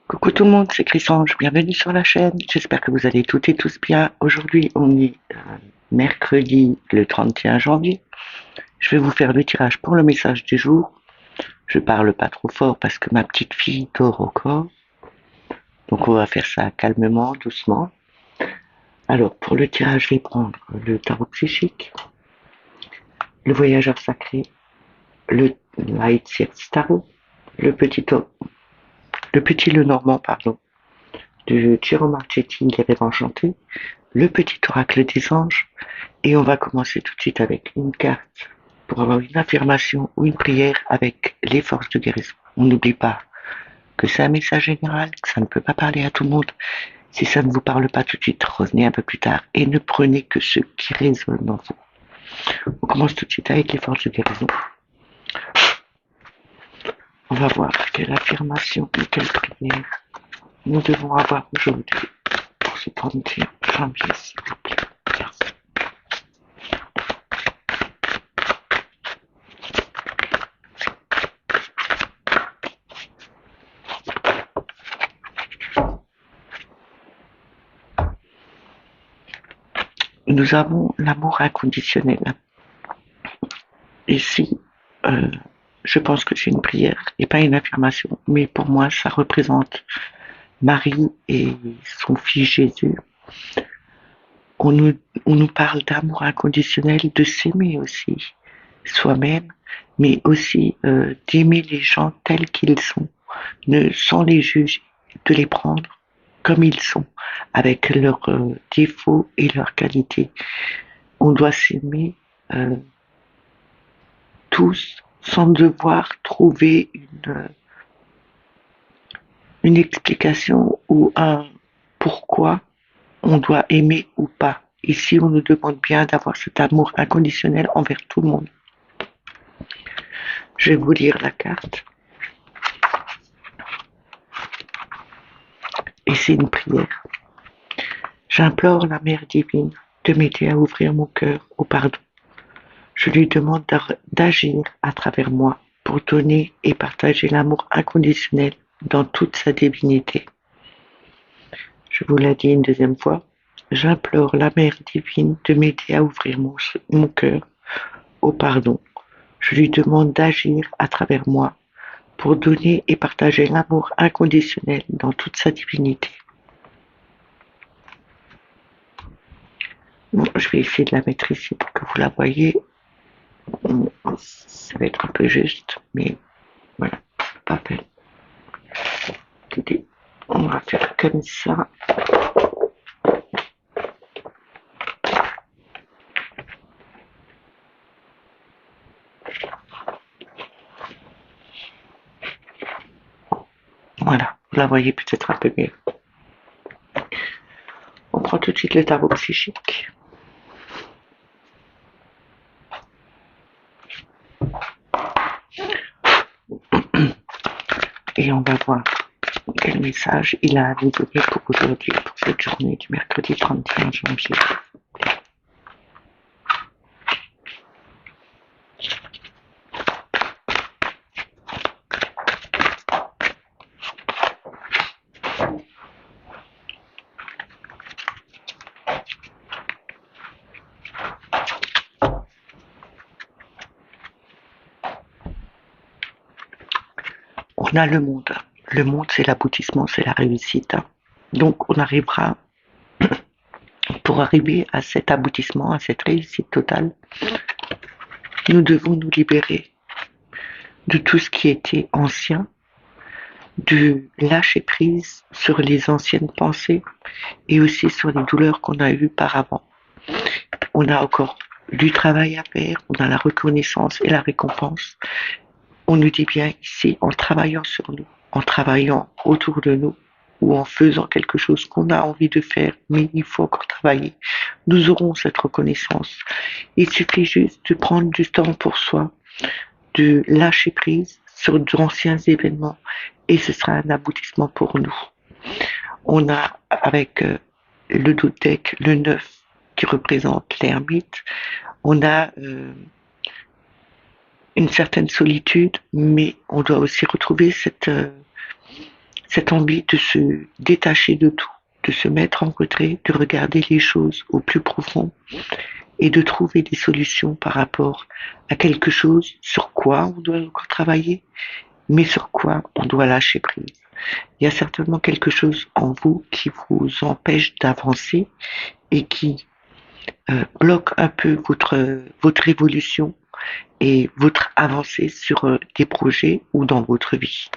Coucou tout le monde, c'est Chrysange, bienvenue sur la chaîne. J'espère que vous allez toutes et tous bien. Aujourd'hui, on est mercredi le 31 janvier. Je vais vous faire le tirage pour le message du jour. Je parle pas trop fort parce que ma petite fille dort encore. Donc on va faire ça calmement, doucement. Alors pour le tirage, je vais prendre le tarot psychique, le voyageur sacré, le Light Series Tarot, le petit Lenormand, pardon, du Giro Marchetti, les rêves enchantés, le petit oracle des anges, et on va commencer tout de suite avec une carte pour avoir une affirmation ou une prière avec les forces de guérison. On n'oublie pas que c'est un message général, que ça ne peut pas parler à tout le monde. Si ça ne vous parle pas tout de suite, revenez un peu plus tard et ne prenez que ce qui résonne en vous. On commence tout de suite avec les forces de guérison. On va voir quelle affirmation et quelle prière nous devons avoir aujourd'hui pour ce 31 janvier, s'il vous plaît. Merci. Nous avons l'amour inconditionnel. Ici, euh, je pense que c'est une prière et pas une affirmation, mais pour moi, ça représente Marie et son fils Jésus. On nous, on nous parle d'amour inconditionnel, de s'aimer aussi soi-même, mais aussi d'aimer les gens tels qu'ils sont, sans les juger, de les prendre comme ils sont, avec leurs défauts et leurs qualités. On doit s'aimer euh, tous sans devoir trouver une explication ou un pourquoi on doit aimer ou pas. Ici, on nous demande bien d'avoir cet amour inconditionnel envers tout le monde. Je vais vous lire la carte. Et c'est une prière. J'implore la Mère divine de m'aider à ouvrir mon cœur au pardon. Je lui demande d'agir à travers moi pour donner et partager l'amour inconditionnel dans toute sa divinité. Je vous l'ai dit une deuxième fois. J'implore la Mère divine de m'aider à ouvrir mon cœur au pardon. Je lui demande d'agir à travers moi pour donner et partager l'amour inconditionnel dans toute sa divinité. Bon, je vais essayer de la mettre ici pour que vous la voyez. Ça va être un peu juste, mais voilà, pas peine. On va faire comme ça. Voilà, vous la voyez peut-être un peu mieux. On prend tout de suite le tarot psychique. Et on va voir quel message il a à nous donner pour aujourd'hui, pour cette journée du mercredi 31 janvier. On a le monde. Le monde, c'est l'aboutissement, c'est la réussite. Donc, on arrivera, pour arriver à cet aboutissement, à cette réussite totale, nous devons nous libérer de tout ce qui était ancien, de lâcher prise sur les anciennes pensées et aussi sur les douleurs qu'on a eues par avant. On a encore du travail à faire, on a la reconnaissance et la récompense. On nous dit bien ici, en travaillant sur nous, en travaillant autour de nous, ou en faisant quelque chose qu'on a envie de faire, mais il faut encore travailler, nous aurons cette reconnaissance. Il suffit juste de prendre du temps pour soi, de lâcher prise sur d'anciens événements, et ce sera un aboutissement pour nous. On a avec le deck, le 9, qui représente l'ermite, on a une certaine solitude, mais on doit aussi retrouver cette envie de se détacher de tout, de se mettre en retrait, de regarder les choses au plus profond et de trouver des solutions par rapport à quelque chose sur quoi on doit encore travailler, mais sur quoi on doit lâcher prise. Il y a certainement quelque chose en vous qui vous empêche d'avancer et qui bloque un peu votre évolution et votre avancée sur des projets ou dans votre vie.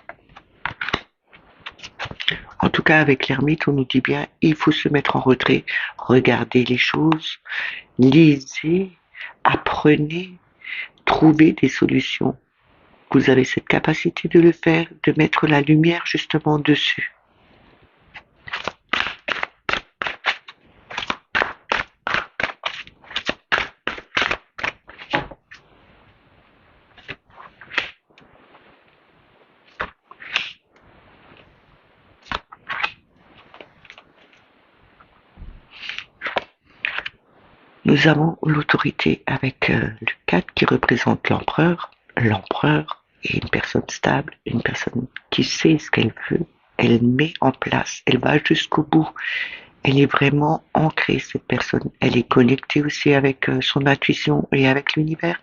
En tout cas, avec l'ermite, on nous dit bien, il faut se mettre en retrait, regarder les choses, lisez, apprenez, trouvez des solutions. Vous avez cette capacité de le faire, de mettre la lumière justement dessus. Nous avons l'autorité avec le 4 qui représente l'empereur. L'empereur est une personne stable, une personne qui sait ce qu'elle veut, elle met en place, elle va jusqu'au bout. Elle est vraiment ancrée, cette personne. Elle est connectée aussi avec son intuition et avec l'univers.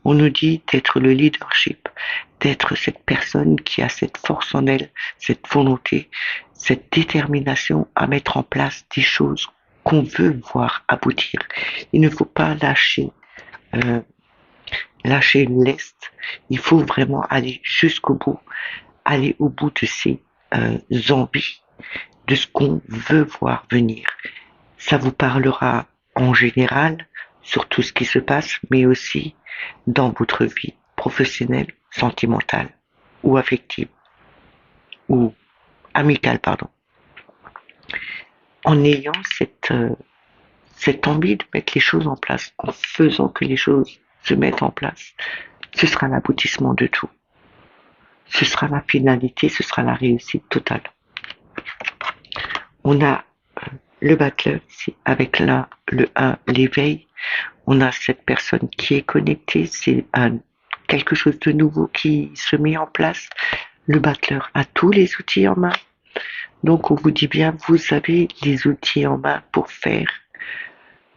On nous dit d'être le leadership, d'être cette personne qui a cette force en elle, cette volonté, cette détermination à mettre en place des choses qu'on veut voir aboutir. Il ne faut pas euh, lâcher lest. Il faut vraiment aller jusqu'au bout, aller au bout de ses envies, de ce qu'on veut voir venir. Ça vous parlera en général sur tout ce qui se passe, mais aussi dans votre vie professionnelle, sentimentale ou affective ou amicale, pardon. En ayant cette envie de mettre les choses en place, en faisant que les choses se mettent en place, ce sera l'aboutissement de tout. Ce sera la finalité, ce sera la réussite totale. On a le battleur ici avec le 1, l'éveil. On a cette personne qui est connectée, c'est quelque chose de nouveau qui se met en place. Le battleur a tous les outils en main. Donc on vous dit bien, vous avez les outils en main pour faire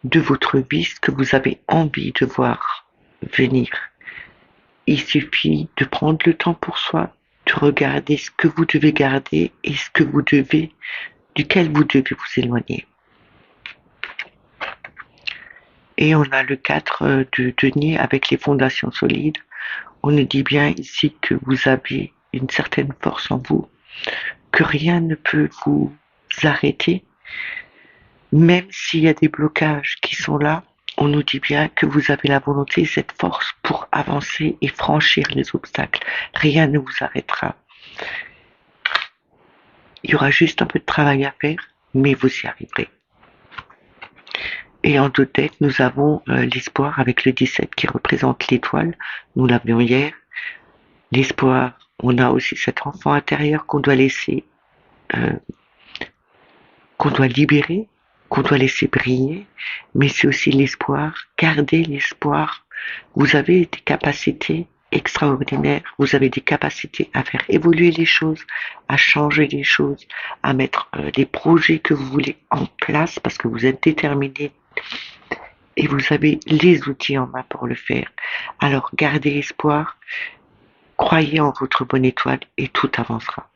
de votre vie ce que vous avez envie de voir venir. Il suffit de prendre le temps pour soi, de regarder ce que vous devez garder et ce que vous devez, duquel vous devez vous éloigner. Et on a le 4 de denier avec les fondations solides. On nous dit bien ici que vous avez une certaine force en vous, que rien ne peut vous arrêter, même s'il y a des blocages qui sont là. On nous dit bien que vous avez la volonté et cette force pour avancer et franchir les obstacles. Rien ne vous arrêtera. Il y aura juste un peu de travail à faire, mais vous y arriverez. Et en deux têtes, nous avons l'espoir avec le 17 qui représente l'étoile. Nous l'avions hier. L'espoir, on a aussi cet enfant intérieur qu'on doit laisser, qu'on doit libérer, qu'on doit laisser briller. Mais c'est aussi l'espoir. Gardez l'espoir. Vous avez des capacités extraordinaires. Vous avez des capacités à faire évoluer les choses, à changer les choses, à mettre les projets que vous voulez en place parce que vous êtes déterminé et vous avez les outils en main pour le faire. Alors gardez espoir, croyez en votre bonne étoile et tout avancera.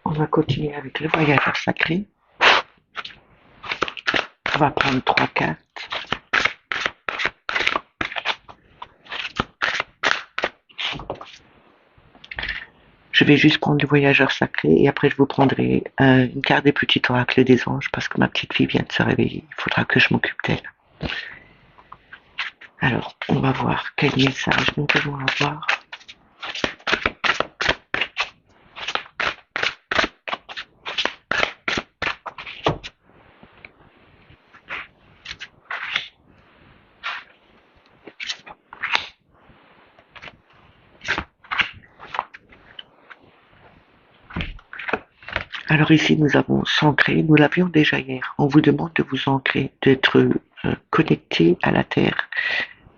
On va continuer avec le voyageur sacré. On va prendre 3 cartes. Je vais juste prendre le voyageur sacré et après je vous prendrai une carte des petits oracles des anges parce que ma petite fille vient de se réveiller. Il faudra que je m'occupe d'elle. Alors, on va voir quel message nous devons avoir. Alors ici, nous avons s'ancrer, nous l'avions déjà hier. On vous demande de vous ancrer, d'être connecté à la Terre,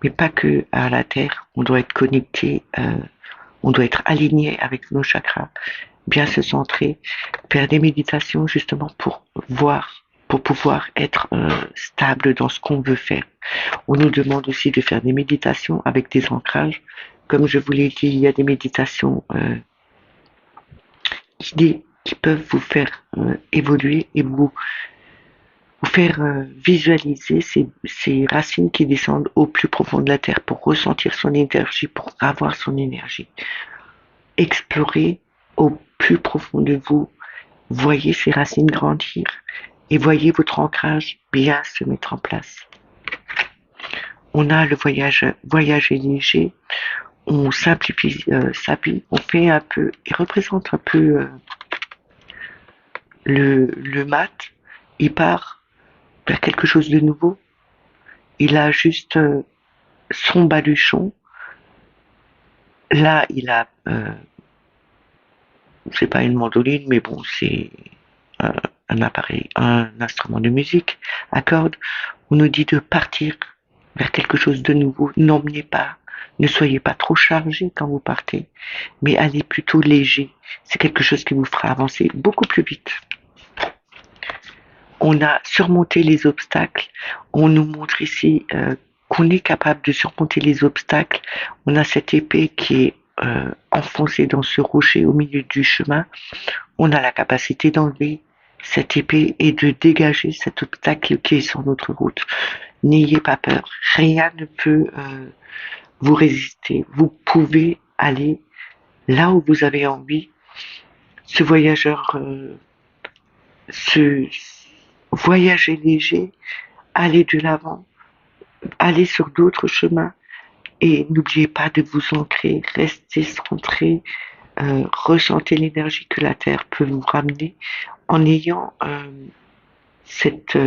mais pas que à la Terre. On doit être connecté, on doit être aligné avec nos chakras, bien se centrer, faire des méditations justement pour voir, pour pouvoir être stable dans ce qu'on veut faire. On nous demande aussi de faire des méditations avec des ancrages. Comme je vous l'ai dit, il y a des méditations qui peuvent vous faire évoluer et vous faire visualiser ces racines qui descendent au plus profond de la terre pour ressentir son énergie, pour avoir son énergie. Explorez au plus profond de vous, voyez ces racines grandir et voyez votre ancrage bien se mettre en place. On a le voyage léger, on simplifie sa vie, on fait un peu, il représente un peu le mat, il part vers quelque chose de nouveau, il a juste son baluchon, là il a, c'est pas une mandoline, mais bon, c'est un appareil, un instrument de musique à cordes, on nous dit de partir vers quelque chose de nouveau, n'emmenez pas, ne soyez pas trop chargé quand vous partez, mais allez plutôt léger, c'est quelque chose qui vous fera avancer beaucoup plus vite. On a surmonté les obstacles, on nous montre ici qu'on est capable de surmonter les obstacles, on a cette épée qui est enfoncée dans ce rocher au milieu du chemin, on a la capacité d'enlever cette épée et de dégager cet obstacle qui est sur notre route. N'ayez pas peur, rien ne peut vous résister, vous pouvez aller là où vous avez envie. Ce voyageur, ce voyager léger, aller de l'avant, aller sur d'autres chemins et n'oubliez pas de vous ancrer, restez centré, ressentez l'énergie que la Terre peut vous ramener en ayant cette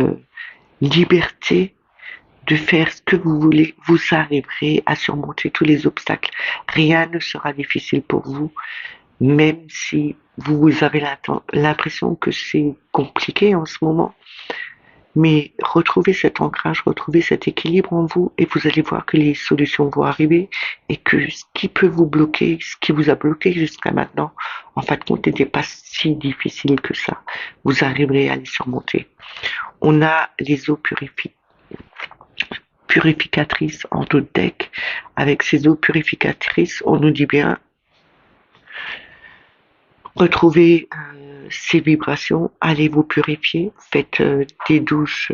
liberté de faire ce que vous voulez, vous arriverez à surmonter tous les obstacles. Rien ne sera difficile pour vous, même si vous avez l'impression que c'est compliqué en ce moment. Mais retrouvez cet ancrage, retrouvez cet équilibre en vous et vous allez voir que les solutions vont arriver et que ce qui peut vous bloquer, ce qui vous a bloqué jusqu'à maintenant, en fin de compte, n'était pas si difficile que ça. Vous arriverez à les surmonter. On a les eaux purificatrices en dos de deck. Avec ces eaux purificatrices, on nous dit bien retrouvez ces vibrations, allez vous purifier, faites des douches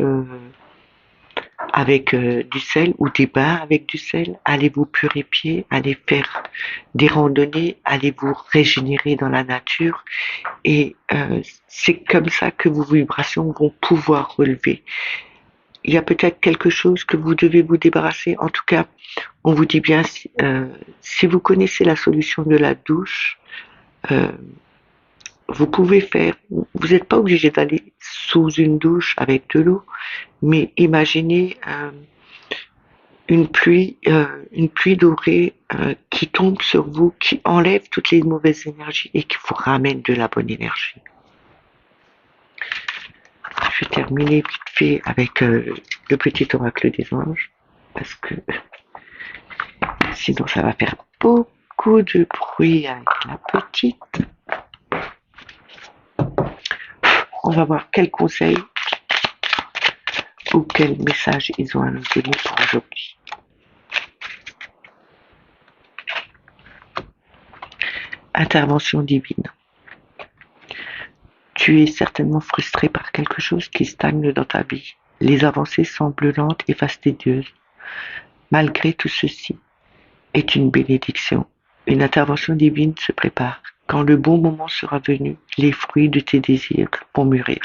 avec du sel ou des bains avec du sel, allez vous purifier, allez faire des randonnées, allez vous régénérer dans la nature et c'est comme ça que vos vibrations vont pouvoir relever. Il y a peut-être quelque chose que vous devez vous débarrasser, en tout cas on vous dit bien si vous connaissez la solution de la douche, vous pouvez faire, vous n'êtes pas obligé d'aller sous une douche avec de l'eau, mais imaginez une pluie dorée qui tombe sur vous, qui enlève toutes les mauvaises énergies et qui vous ramène de la bonne énergie. Je vais terminer vite fait avec le petit oracle des anges, parce que sinon ça va faire beaucoup de bruit avec la petite. On va voir quels conseils ou quel message ils ont à nous donner pour aujourd'hui. Intervention divine. Tu es certainement frustré par quelque chose qui stagne dans ta vie. Les avancées semblent lentes et fastidieuses. Malgré tout ceci, est une bénédiction. Une intervention divine se prépare. Quand le bon moment sera venu, les fruits de tes désirs vont mûrir.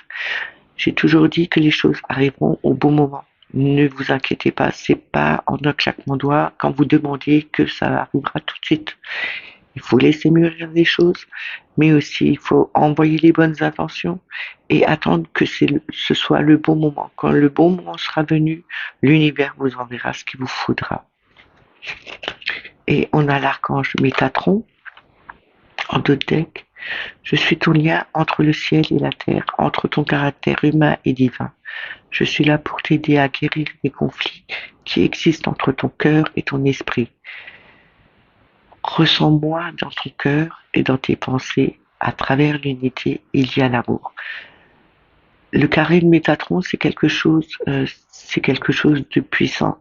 J'ai toujours dit que les choses arriveront au bon moment. Ne vous inquiétez pas, c'est pas en un claquement de doigts quand vous demandiez que ça arrivera tout de suite. Il faut laisser mûrir les choses, mais aussi il faut envoyer les bonnes intentions et attendre que ce soit le bon moment. Quand le bon moment sera venu, l'univers vous enverra ce qu'il vous faudra. Et on a l'archange Métatron en deux decks Je suis ton lien entre le ciel et la terre, entre ton caractère humain et divin. Je suis là pour t'aider à guérir les conflits qui existent entre ton cœur et ton esprit. Ressens-moi dans ton cœur et dans tes pensées. À travers l'unité, il y a l'amour. Le carré de Métatron, c'est quelque chose de puissant.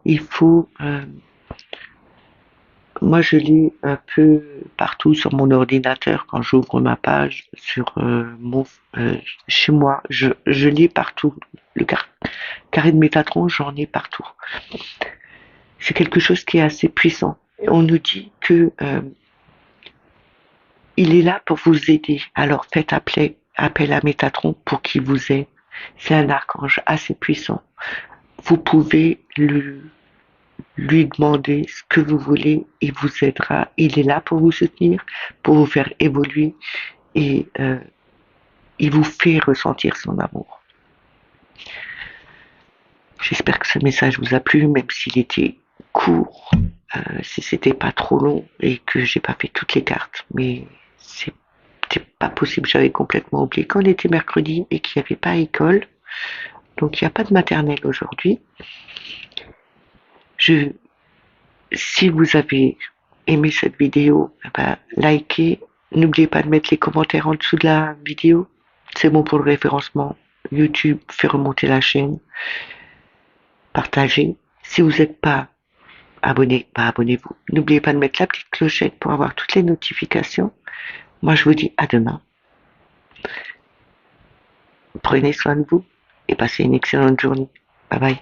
Moi, je lis un peu partout sur mon ordinateur quand j'ouvre ma page chez moi. Je lis partout. Carré de Métatron, j'en ai partout. C'est quelque chose qui est assez puissant. On nous dit que il est là pour vous aider. Alors faites appel à Métatron pour qu'il vous aide. C'est un archange assez puissant. Vous pouvez lui demander ce que vous voulez, il vous aidera. Il est là pour vous soutenir, pour vous faire évoluer et il vous fait ressentir son amour. J'espère que ce message vous a plu, même s'il était court, si c'était pas trop long et que j'ai pas fait toutes les cartes. Mais c'était pas possible, j'avais complètement oublié qu'on était mercredi et qu'il n'y avait pas école. Donc il n'y a pas de maternelle aujourd'hui. Je, Si vous avez aimé cette vidéo, likez. N'oubliez pas de mettre les commentaires en dessous de la vidéo. C'est bon pour le référencement. YouTube fait remonter la chaîne. Partagez. Si vous n'êtes pas abonné, abonnez-vous. N'oubliez pas de mettre la petite clochette pour avoir toutes les notifications. Moi, je vous dis à demain. Prenez soin de vous et passez une excellente journée. Bye bye.